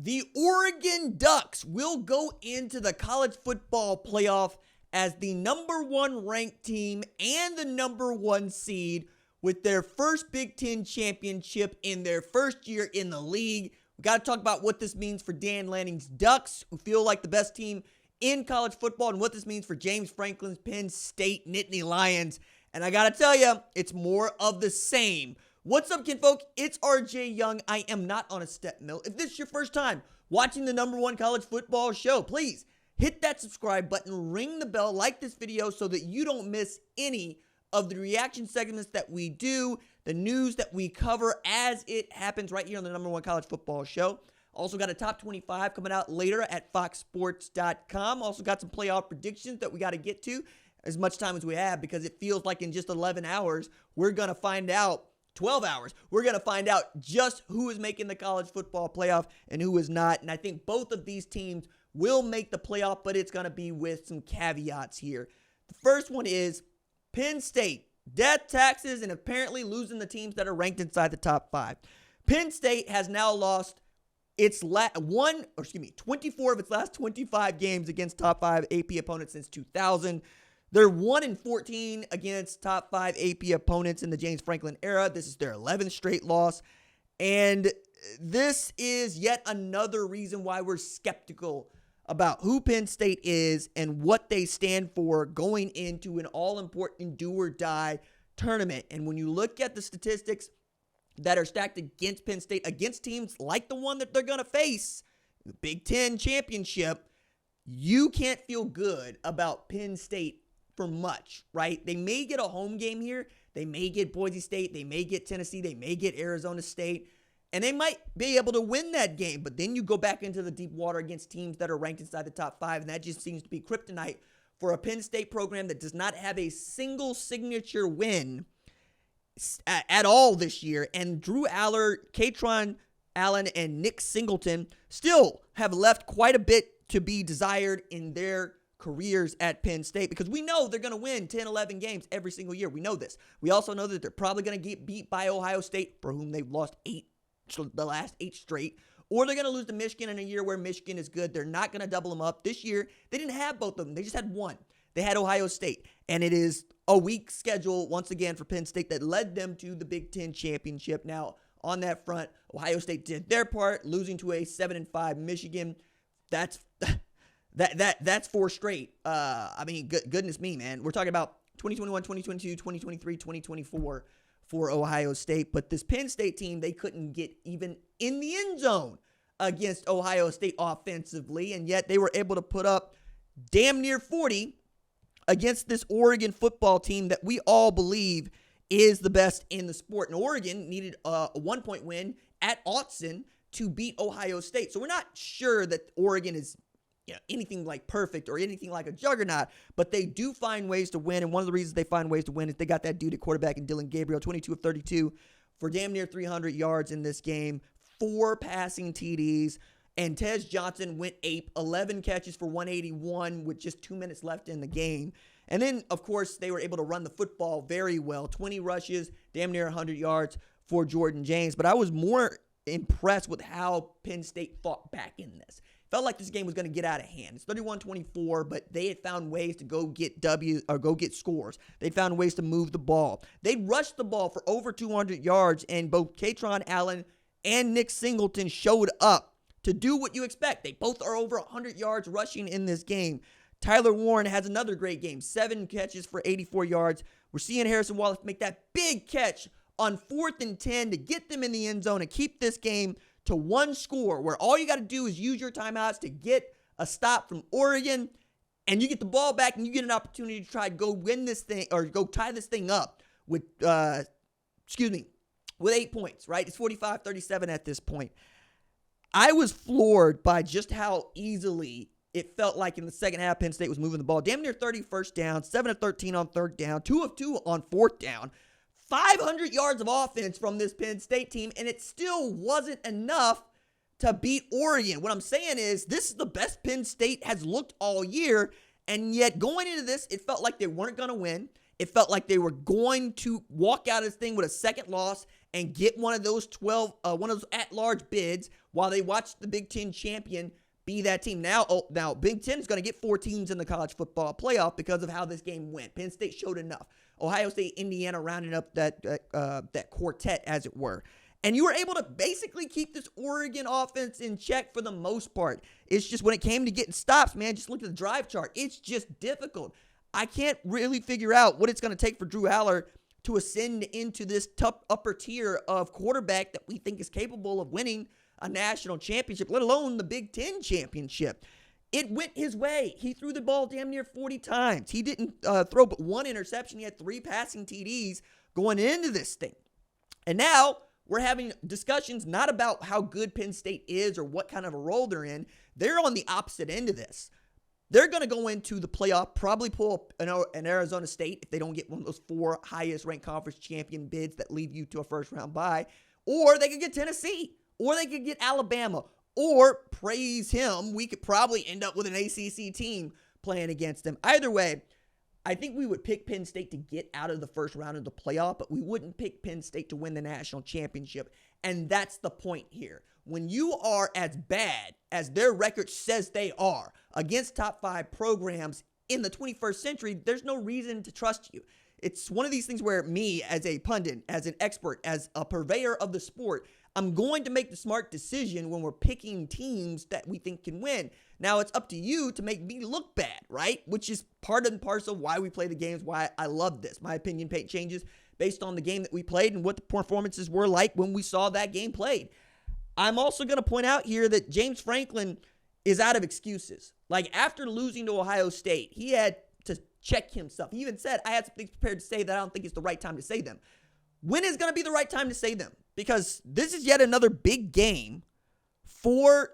The Oregon Ducks will go into the college football playoff as the number one ranked team and the number one seed with their first Big Ten championship in their first year in the league. We got to talk about what this means for Dan Lanning's Ducks, who feel like the best team in college football, and what this means for James Franklin's Penn State Nittany Lions. And I got to tell you, it's more of the same. What's up, kinfolk? It's RJ Young. I am not on a step mill. If this is your first time watching the number one college football show, please hit that subscribe button, ring the bell, like this video so that you don't miss any of the reaction segments that we do, the news that we cover as it happens right here on the number one college football show. Also got a top 25 coming out later at foxsports.com. Also got some playoff predictions that we got to get to as much time as we have, because it feels like in just 11 hours, we're going to find out 12 hours. We're going to find out just who is making the college football playoff and who is not. And I think both of these teams will make the playoff, but it's going to be with some caveats here. The first one is Penn State, death, taxes, and apparently losing the teams that are ranked inside the top 5. Penn State has now lost 24 of its last 25 games against top 5 AP opponents since 2000. They're 1-14 against top 5 AP opponents in the James Franklin era. This is their 11th straight loss. And this is yet another reason why we're skeptical about who Penn State is and what they stand for going into an all-important do-or-die tournament. And when you look at the statistics that are stacked against Penn State, against teams like the one that they're going to face, the Big Ten championship, you can't feel good about Penn State for much, right? They may get a home game here. They may get Boise State. They may get Tennessee. They may get Arizona State. And they might be able to win that game. But then you go back into the deep water against teams that are ranked inside the top 5. And that just seems to be kryptonite for a Penn State program that does not have a single signature win at all this year. And Drew Aller, Katron Allen, and Nick Singleton still have left quite a bit to be desired in their careers at Penn State, because we know they're going to win 10, 11 games every single year. We know this. We also know that they're probably going to get beat by Ohio State, for whom they've lost the last 8 straight, or they're going to lose to Michigan in a year where Michigan is good. They're not going to double them up. This year, they didn't have both of them. They just had one. They had Ohio State, and it is a weak schedule once again for Penn State that led them to the Big Ten championship. Now, on that front, Ohio State did their part, losing to a 7-5 Michigan. That's 4 straight. Goodness me, man. We're talking about 2021, 2022, 2023, 2024 for Ohio State. But this Penn State team, they couldn't get even in the end zone against Ohio State offensively, and yet they were able to put up damn near 40 against this Oregon football team that we all believe is the best in the sport. And Oregon needed a 1-point win at Autzen to beat Ohio State. So we're not sure that Oregon is anything like perfect or anything like a juggernaut, but they do find ways to win. And one of the reasons they find ways to win is they got that dude at quarterback in Dylan Gabriel, 22 of 32 for damn near 300 yards in this game, 4 passing TDs, and Tez Johnson went ape, 11 catches for 181 with just 2 minutes left in the game. And then, of course, they were able to run the football very well, 20 rushes, damn near 100 yards for Jordan James. But I was more impressed with how Penn State fought back in this. Felt like this game was going to get out of hand. It's 31-24, but they had found ways to go get scores. They found ways to move the ball. They rushed the ball for over 200 yards, and both Katron Allen and Nick Singleton showed up to do what you expect. They both are over 100 yards rushing in this game. Tyler Warren has another great game, 7 catches for 84 yards. We're seeing Harrison Wallace make that big catch on 4th and 10 to get them in the end zone and keep this game to 1 score, where all you got to do is use your timeouts to get a stop from Oregon, and you get the ball back and you get an opportunity to try to go win this thing or go tie this thing up with 8 points, right? It's 45-37 at this point. I was floored by just how easily it felt like in the second half Penn State was moving the ball. Damn near 30 first down, 7 of 13 on 3rd down, 2 of 2 on 4th down. 500 yards of offense from this Penn State team, and it still wasn't enough to beat Oregon. What I'm saying is this is the best Penn State has looked all year, and yet going into this, it felt like they weren't going to win. It felt like they were going to walk out of this thing with a second loss, and get one of those at-large bids while they watch the Big Ten champion be that team. Now Big Ten is going to get 4 teams in the college football playoff because of how this game went. Penn State showed enough. Ohio State, Indiana rounding up that quartet, as it were. And you were able to basically keep this Oregon offense in check for the most part. It's just when it came to getting stops, man, just look at the drive chart. It's just difficult. I can't really figure out what it's going to take for Drew Aller to ascend into this tough upper tier of quarterback that we think is capable of winning a national championship, let alone the Big Ten championship. It went his way. He threw the ball damn near 40 times. He didn't throw but 1 interception. He had 3 passing TDs going into this thing. And now we're having discussions not about how good Penn State is or what kind of a role they're in. They're on the opposite end of this. They're going to go into the playoff, probably pull an Arizona State if they don't get one of those 4 highest-ranked conference champion bids that lead you to a first-round bye. Or they could get Tennessee. Or they could get Alabama. Or, praise him, we could probably end up with an ACC team playing against them. Either way, I think we would pick Penn State to get out of the first round of the playoff, but we wouldn't pick Penn State to win the national championship. And that's the point here. When you are as bad as their record says they are against top 5 programs in the 21st century, there's no reason to trust you. It's one of these things where me, as a pundit, as an expert, as a purveyor of the sport, I'm going to make the smart decision when we're picking teams that we think can win. Now, it's up to you to make me look bad, right? Which is part and parcel why we play the games, why I love this. My opinion changes based on the game that we played and what the performances were like when we saw that game played. I'm also going to point out here that James Franklin is out of excuses. Like, after losing to Ohio State, he had to check himself. He even said, I had some things prepared to say that I don't think it's the right time to say them. When is going to be the right time to say them? Because this is yet another big game for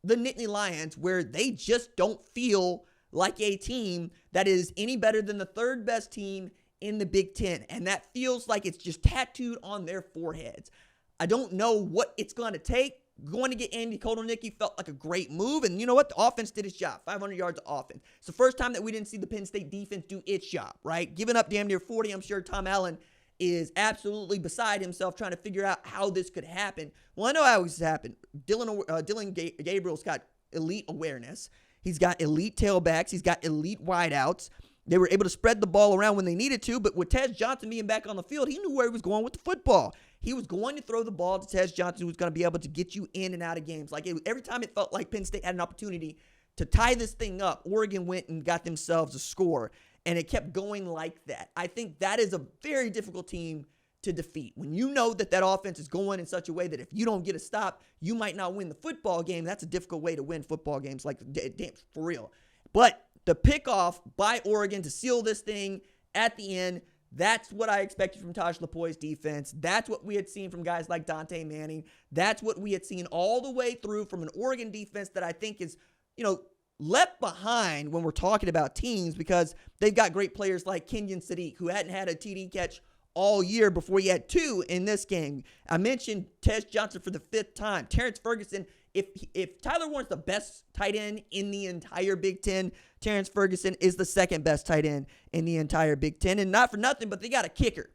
the Nittany Lions where they just don't feel like a team that is any better than the 3rd best team in the Big Ten. And that feels like it's just tattooed on their foreheads. I don't know what it's going to take. Going to get Andy Kotelnicki felt like a great move. And you know what? The offense did its job. 500 yards of offense. It's the first time that we didn't see the Penn State defense do its job, right? Giving up damn near 40, I'm sure Tom Allen is absolutely beside himself trying to figure out how this could happen. Well, I know how this happened. Dylan Gabriel's got elite awareness. He's got elite tailbacks. He's got elite wideouts. They were able to spread the ball around when they needed to, but with Tez Johnson being back on the field, he knew where he was going with the football. He was going to throw the ball to Tez Johnson, who was going to be able to get you in and out of games. Like every time it felt like Penn State had an opportunity to tie this thing up, Oregon went and got themselves a score, and it kept going like that. I think that is a very difficult team to defeat. When you know that offense is going in such a way that if you don't get a stop, you might not win the football game, that's a difficult way to win football games, like for real. But the pickoff by Oregon to seal this thing at the end, that's what I expected from Taj Lapoi's defense. That's what we had seen from guys like Dante Manning. That's what we had seen all the way through from an Oregon defense that I think is, left behind when we're talking about teams because they've got great players like Kenyon Sadiq, who hadn't had a TD catch all year before he had 2 in this game. I mentioned Tez Johnson for the 5th time. Terrence Ferguson, if Tyler Warren's the best tight end in the entire Big Ten, Terrence Ferguson is the 2nd best tight end in the entire Big Ten. And not for nothing, but they got a kicker.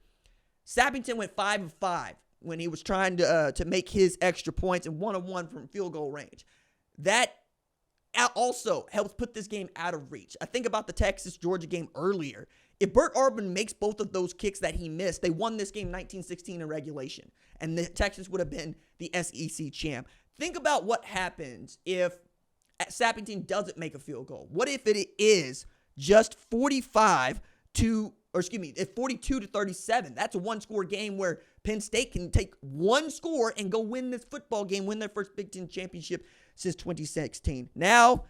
Sappington went 5 of 5 when he was trying to make his extra points and 1 of 1 from field goal range. That also helps put this game out of reach. I think about the Texas-Georgia game earlier. If Bert Arbin makes both of those kicks that he missed, they won this game 19-16 in regulation, and the Texas would have been the SEC champ. Think about what happens if Sappington doesn't make a field goal. What if it is just 42 to 37? That's a 1-score game where Penn State can take 1 score and go win this football game, win their first Big Ten championship since 2016. Now,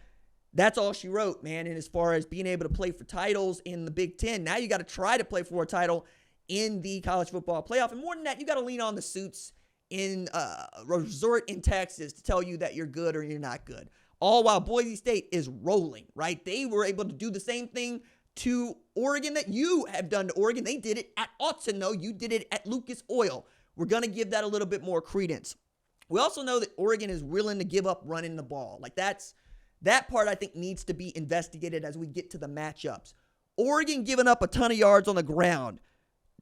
that's all she wrote, man. And as far as being able to play for titles in the Big Ten, now you got to try to play for a title in the college football playoff. And more than that, you got to lean on the suits in a resort in Texas to tell you that you're good or you're not good. All while Boise State is rolling, right? They were able to do the same thing to Oregon that you have done to Oregon. They did it at Autzen, though. You did it at Lucas Oil. We're going to give that a little bit more credence. We also know that Oregon is willing to give up running the ball. Like that part I think needs to be investigated as we get to the matchups. Oregon giving up a ton of yards on the ground.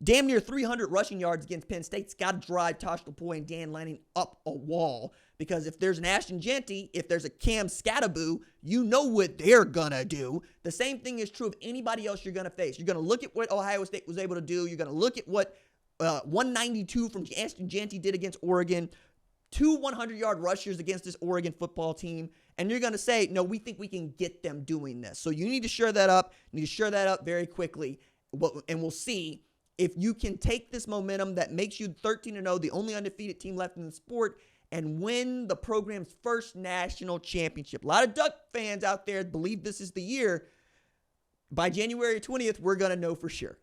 damn near 300 rushing yards against Penn State's got to drive Tosh Lupoi and Dan Lanning up a wall. Because if there's an Ashton Jeanty, if there's a Cam Scattaboo, you know what they're going to do. The same thing is true of anybody else you're going to face. You're going to look at what Ohio State was able to do. You're going to look at what 192 from Ashton Jeanty did against Oregon. 2 100-yard rushers against this Oregon football team. And you're going to say, no, we think we can get them doing this. So you need to shore that up. You need to shore that up very quickly. And we'll see if you can take this momentum that makes you 13-0, the only undefeated team left in the sport, and win the program's first national championship. A lot of Duck fans out there believe this is the year. By January 20th, we're going to know for sure.